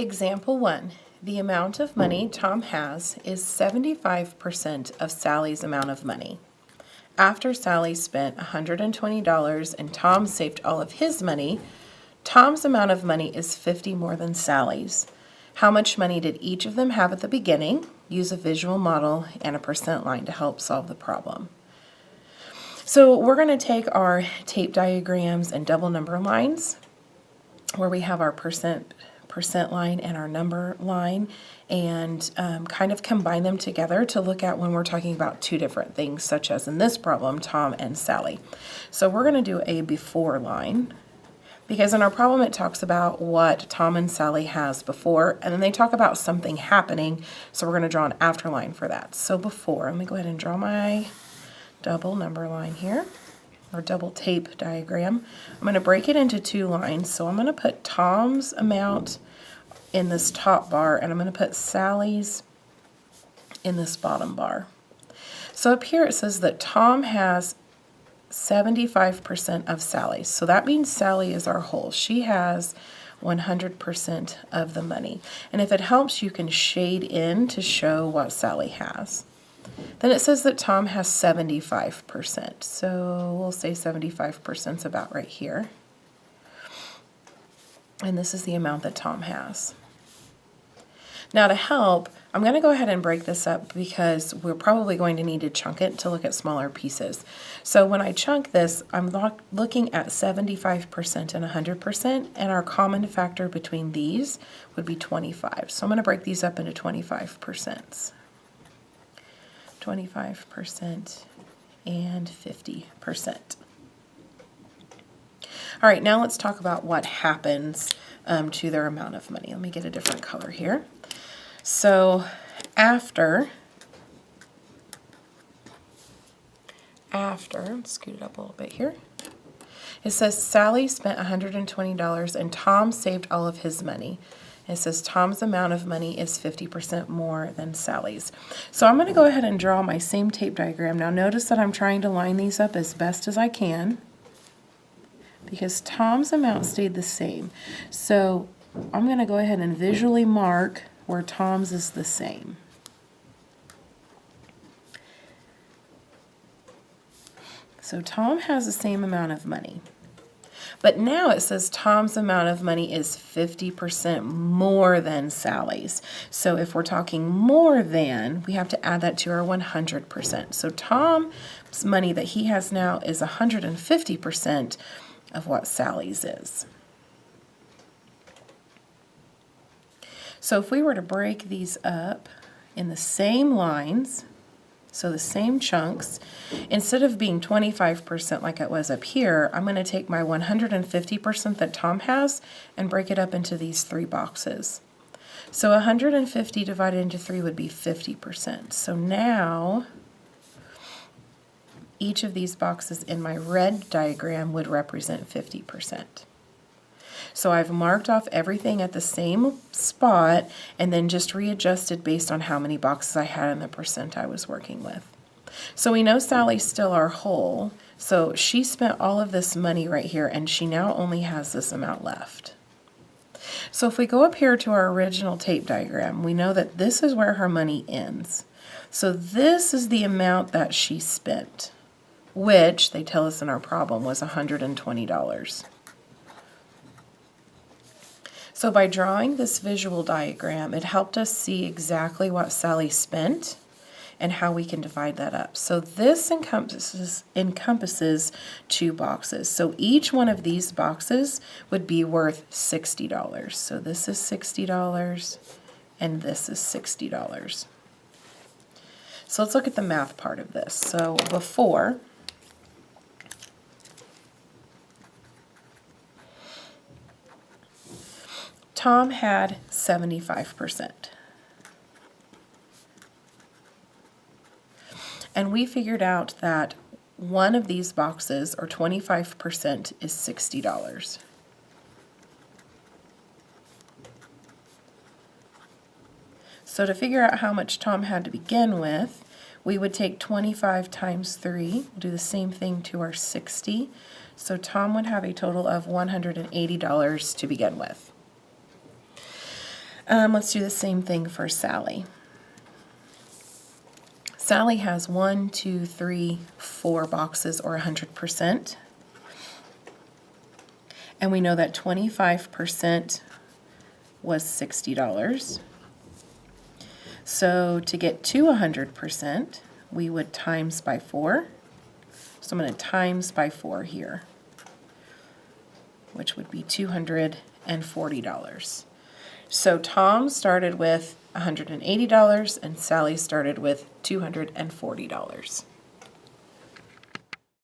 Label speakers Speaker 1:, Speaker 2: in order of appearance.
Speaker 1: Example 1. The amount of money Tom has is 75% of Sally's amount of money. After Sally spent $120 and Tom saved all of his money, Tom's amount of money is 50 more than Sally's. How much money did each of them have at the beginning? Use a visual model and a percent line to help solve the problem. So we're going to take our tape diagrams and double number lines where we have our percent line and our number line, and kind of combine them together to look at when we're talking about two different things, such as in this problem, Tom and Sally. So we're going to do a before line, because in our problem it talks about what Tom and Sally has before, and then they talk about something happening, so we're going to draw an after line for that. So before, let me go ahead and draw my double number line here, or double tape diagram. I'm going to break it into two lines. So I'm going to put Tom's amount in this top bar, and I'm going to put Sally's in this bottom bar. So up here it says that Tom has 75% of Sally's. So that means Sally is our whole. She has 100% of the money. And if it helps, you can shade in to show what Sally has. Then it says that Tom has 75%. So we'll say 75% is about right here. And this is the amount that Tom has. Now to help, I'm going to go ahead and break this up because we're probably going to need to chunk it to look at smaller pieces. So when I chunk this, I'm looking at 75% and 100%, and our common factor between these would be 25. So I'm going to break these up into 25%. 25% and 50%. All right, now let's talk about what happens to their amount of money. Let me get a different color here. So after, let's scoot it up a little bit here. It says Sally spent $120 and Tom saved all of his money. It says Tom's amount of money is 50% more than Sally's. So I'm going to go ahead and draw my same tape diagram. Now notice that I'm trying to line these up as best as I can because Tom's amount stayed the same. So I'm going to go ahead and visually mark where Tom's is the same. So Tom has the same amount of money. But now it says Tom's amount of money is 50% more than Sally's. So if we're talking more than, we have to add that to our 100%. So Tom's money that he has now is 150% of what Sally's is. So if we were to break these up in the same lines, so the same chunks, instead of being 25% like it was up here, I'm going to take my 150% that Tom has and break it up into these three boxes. So 150 divided into 3 would be 50%. So now each of these boxes in my red diagram would represent 50%. So I've marked off everything at the same spot and then just readjusted based on how many boxes I had and the percent I was working with. So we know Sally's still our whole, so she spent all of this money right here and she now only has this amount left. So if we go up here to our original tape diagram, we know that this is where her money ends. So this is the amount that she spent, which they tell us in our problem was $120. So by drawing this visual diagram, it helped us see exactly what Sally spent and how we can divide that up. So this encompasses two boxes. So each one of these boxes would be worth $60. So this is $60 and this is $60. So let's look at the math part of this. So before, Tom had 75%. And we figured out that one of these boxes, or 25%, is $60. So to figure out how much Tom had to begin with, we would take 25 times 3, we'll do the same thing to our 60. So Tom would have a total of $180 to begin with. Let's do the same thing for Sally. Sally has 1, 2, 3, 4 boxes or 100%. And we know that 25% was $60. So to get to 100%, we would times by 4. So I'm going to times by 4 here, which would be $240. So Tom started with $180 and Sally started with $240.